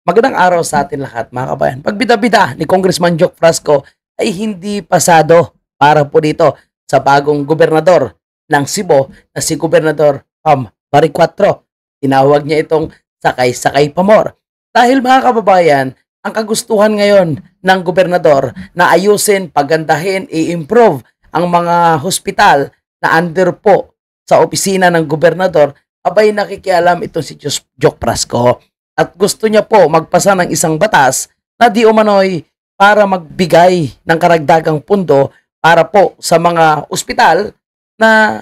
Magandang araw sa atin lahat mga kabayan. Pagbida-bida ni Congressman Joke Frasco ay hindi pasado para po dito sa bagong gobernador ng Cebu na si Gobernador Baricuatro. Tinawag niya itong sakay-sakay pamor. Dahil mga kababayan, ang kagustuhan ngayon ng gobernador na ayusin, pagandahin, i-improve ang mga hospital na under po sa opisina ng gobernador, abay nakikialam itong si Joke Frasco. At gusto niya po magpasa ng isang batas na di umano'y para magbigay ng karagdagang pundo para po sa mga ospital na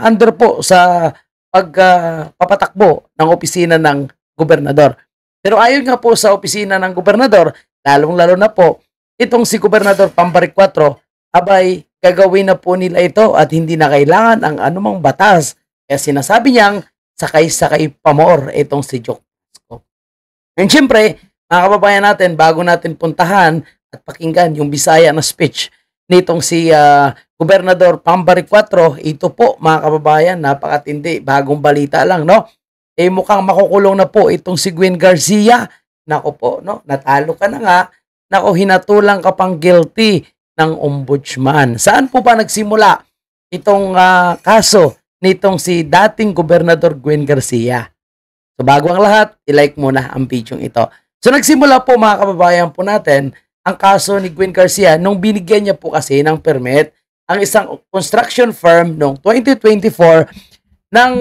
under po sa pagpapatakbo ng opisina ng gobernador. Pero ayon nga po sa opisina ng gobernador, lalong-lalo na po, itong si Gobernador Baricuatro, abay gagawin na po nila ito at hindi na kailangan ang anumang batas. Kaya sinasabi niyang sakay-sakay pamor itong si Joke. And syempre, mga kababayan natin, bago natin puntahan at pakinggan yung Bisaya na speech nitong si Gobernador Baricuatro, ito po mga kababayan, napakatindi, bagong balita lang, no? Eh mukhang makukulong na po itong si Gwen Garcia. Nako po, no? Natalo ka na nga. Nako, hinatulang ka pang guilty ng ombudsman. Saan po ba nagsimula itong kaso nitong si dating Gobernador Gwen Garcia? So bago ang lahat, i-like muna ang video ito. So nagsimula po mga kababayan po natin ang kaso ni Gwen Garcia nung binigyan niya po kasi ng permit ang isang construction firm noong 2024 ng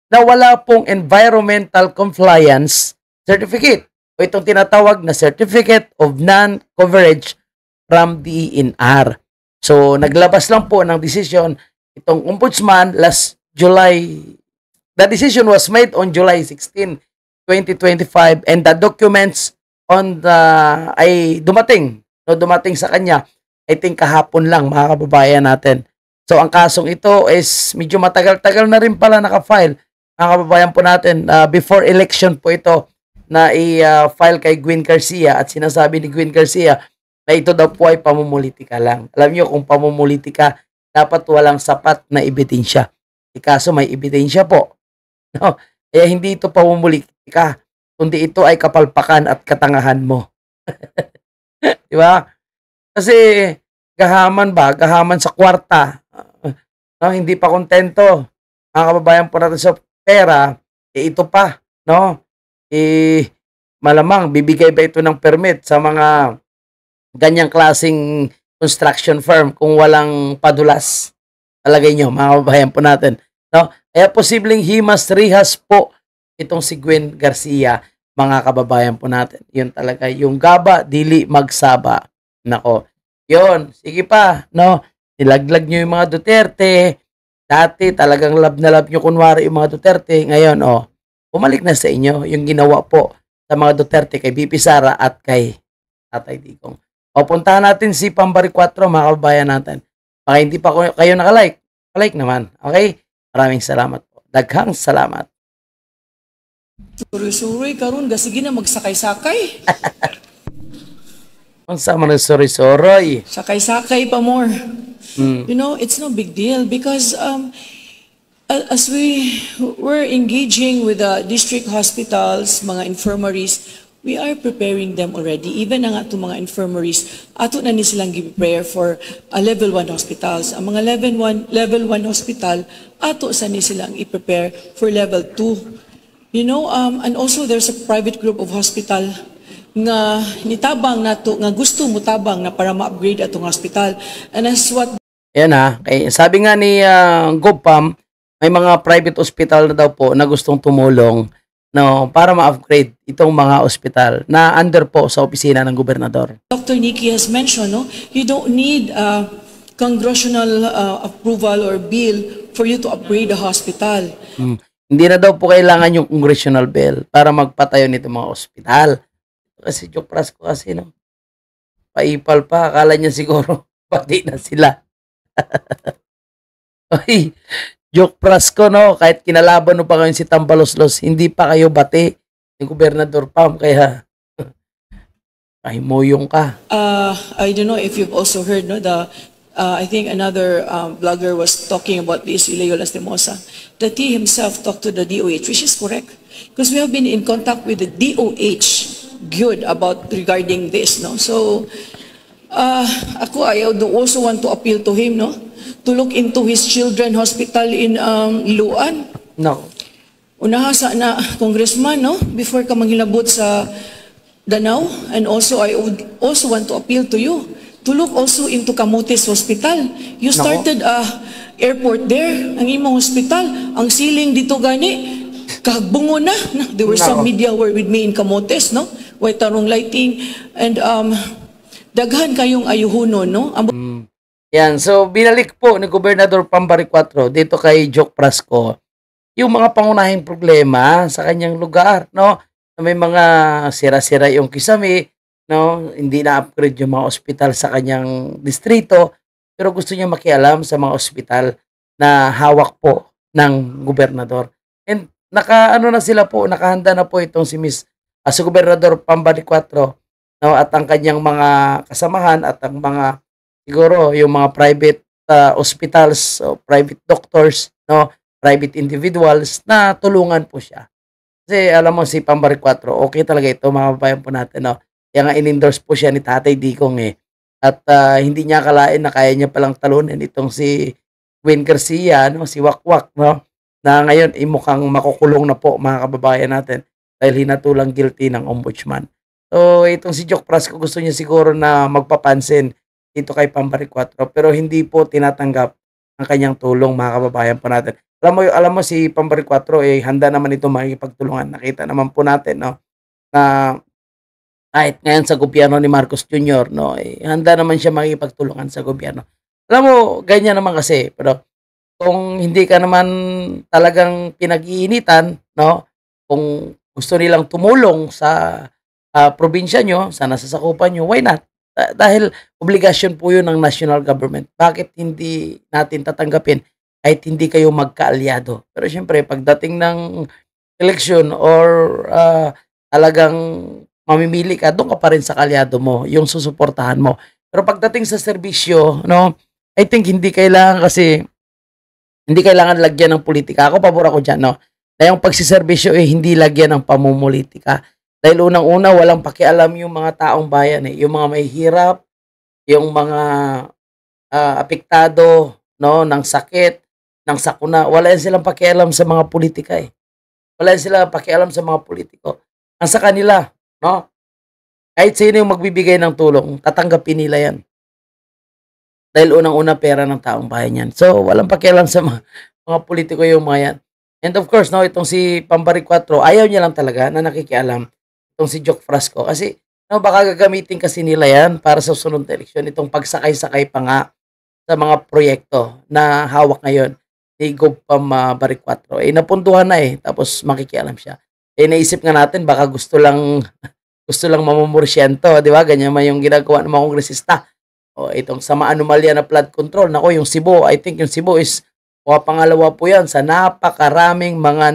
nawala pong environmental compliance certificate o itong tinatawag na Certificate of Non-Coverage from DENR. So naglabas lang po ng decision itong ombudsman last July. The decision was made on July 16, 2025 and the documents on the ay dumating sa kanya I think kahapon lang mga kababayan natin. So ang kasong ito is medyo matagal-tagal na rin pala naka-file mga kababayan po natin before election po ito na i-file kay Gwen Garcia at sinasabi ni Gwen Garcia na ito daw po ay pamumulitika lang. Alam niyo kung pamumulitika dapat walang sapat na ebidensya. Kaso may ebidensya po. No, kaya hindi ito pamumulitika, kundi ito ay kapalpakan at katangahan mo. Di ba? Kasi gahaman sa kwarta. No, hindi pa kontento. Mga kababayan po natin sa pera, ito pa, no? Malamang bibigay ba ito ng permit sa mga ganyang klaseng construction firm kung walang padulas? Talagay nyo, mga kababayan po natin. No? Kaya posibleng himas rihas po itong si Gwen Garcia, mga kababayan po natin. Yun talaga, yung gaba, dili magsaba. Nako, yun, sige pa, no? Nilaglag nyo yung mga Duterte. Dati talagang love na love nyo kunwari yung mga Duterte. Ngayon, bumalik na sa inyo yung ginawa po sa mga Duterte kay BP Sara at kay Tatay Digong. Puntahan natin si Baricuatro, mga kababayan natin. Baka hindi pa kayo nakalike, like naman, okay? Maraming salamat po. Daghang salamat. Suroy-suroy karon sige na magsakay-sakay. Ang sama ng soroy-soroy. Sakay-sakay pa more. You know, it's no big deal because as we're engaging with the district hospitals, mga infirmaries, we are preparing them already. Even ang ato mga infirmaries, ato na ni silang gi-prepare for level 1 hospitals. Ang mga level 1 hospital, ato sa ni silang i-prepare for level 2. You know, and also there's a private group of hospital nga nitabang nato nga gusto mo tabang na para ma-upgrade atong hospital. And as what Yan kay sabi nga ni GovPam, may mga private hospital na daw po na gustong tumulong para ma-upgrade itong mga ospital na under po sa opisina ng gobernador. Dr. Nikki has mentioned, you don't need congressional approval or bill for you to upgrade the hospital. Hindi na daw po kailangan yung congressional bill para magpatayo nito mga ospital. Kasi Joke Frasco kasi, paipal pa. Akala niya siguro, pati na sila. Ay, Joke Frasco, kahit kinalaban mo pa ngayon si Tambaloslos, hindi pa kayo bati ni Gobernador Pam, kaya ay moyong ka. I don't know if you've also heard, I think another blogger was talking about this, Leo Lastimosa, that he himself talked to the DOH, which is correct. Because we have been in contact with the DOH good about regarding this, no? So, ako, I would also want to appeal to him, no? To look into his children hospital in Iloan. No. Unahasa na, Congressman, no? Before ka manghilabot sa Danau. And also, I would also want to appeal to you to look also into Camotes Hospital. You started airport there, ang imong hospital. Ang ceiling dito gani, kagbungo na. There were some media were with me in Camotes, no? White tarong lighting. And daghan kayong ayuhunon, no? Yan, so binalik po ni Gobernador Pambari 4 dito kay Joke Frasco yung mga pangunahing problema sa kanyang lugar, no? May mga sira-sira yung kisame, no? Hindi na-upgrade yung mga ospital sa kanyang distrito, pero gusto niya makialam sa mga ospital na hawak po ng gobernador. And nakaano na sila po, nakahanda na po itong si Gobernador Pambari 4, no? At ang kanyang mga kasamahan at ang mga siguro yung mga private hospitals, o private doctors, no? Private individuals na tulungan po siya. Kasi alam mo si Pambari 4, okay talaga ito mga babayan po natin, no? Kaya nga in-endorse po siya ni Tatay Digong eh. At hindi niya akalain na kaya niya palang talunin itong si Gwen Garcia, no? Si Wakwak, no? Na ngayon mukhang makukulong na po mga kababayan natin dahil hinatulang guilty ng ombudsman. So itong si Joke Frasco gusto niya siguro na magpapansin dito kay Pambari 4 pero hindi po tinatanggap ang kanyang tulong mga kababayan po natin. Alam mo si Pambari 4 eh handa naman ito makikipagtulungan. Nakita naman po natin, no, na kahit ngayon sa gobyerno ni Marcos Jr., no, eh, handa naman siya makikipagtulungan sa gobyerno. Alam mo, ganyan naman kasi, pero kung hindi ka naman talagang pinag-iinitan, no, kung gusto nilang tumulong sa probinsya nyo, sa nasasakupan nyo, why not? Dahil obligasyon po yun ng national government. Bakit hindi natin tatanggapin kahit hindi kayo magkaalyado? Pero syempre, pagdating ng election or talagang mamimili ka, doon ka pa rin sa kaalyado mo, yung susuportahan mo. Pero pagdating sa serbisyo, no, I think hindi kailangan lagyan ng politika. Ako, pabor ako dyan, no, na yung pagsiservisyo hindi lagyan ng pamumulitika. Dahil unang-una, walang pakialam yung mga taong bayan eh. Yung mga may hirap, yung mga apektado, no, ng sakit, ng sakuna, wala yan silang pakialam sa mga politika eh. Wala yan silang pakialam sa mga politiko. Ang sa kanila, no, kahit sino yung magbibigay ng tulong, tatanggapin nila yan. Dahil unang-una pera ng taong bayan yan. So, walang pakialam sa mga politiko yung mga yan. And of course, no, itong si Pambari 4, ayaw niya lang talaga na nakikialam itong si Joke Frasco. Kasi, no, baka gagamitin kasi nila yan para sa sunod na eleksyon. Itong pagsakay-sakay pa nga sa mga proyekto na hawak ngayon ni Gob Pambari 4. Eh, napuntuhan na eh. Tapos makikialam siya. Eh, naisip nga natin, baka gusto lang mamumursyento. Di ba? Ganyan man yung ginagawa ng mga kongresista. O, itong sama anomalya na flood control. Nako, yung Cebu, I think yung Cebu is pangalawa po yan sa napakaraming mga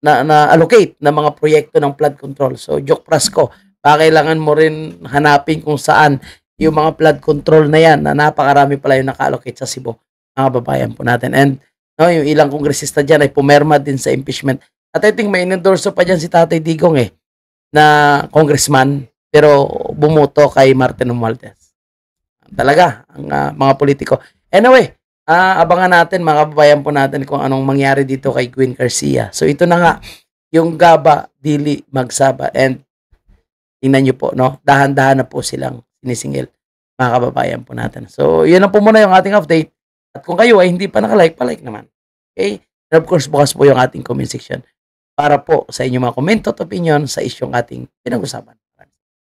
na-allocate na mga proyekto ng flood control. So, Joke Frasco, kailangan mo rin hanapin kung saan yung mga flood control na yan na napakarami pala yung naka-allocate sa Cebu, mga babayan po natin. And no, yung ilang kongresista dyan ay pumerma din sa impeachment. At I think may inendorso pa dyan si Tatay Digong eh, na congressman, pero bumuto kay Martin Romualdez. Talaga, ang mga politiko. Anyway, abangan natin mga kababayan po natin kung anong mangyari dito kay Gwen Garcia. So ito na nga, yung Gaba, Dili, Magsaba. And tingnan nyo po, no? Dahan-dahan na po silang sinisingil, mga kababayan po natin. So yun na po muna yung ating update. At kung kayo ay hindi pa nakalike, palike naman. Okay? And of course, bukas po yung ating comment section para po sa inyong mga komento at opinion sa isyong ating pinag-usapan.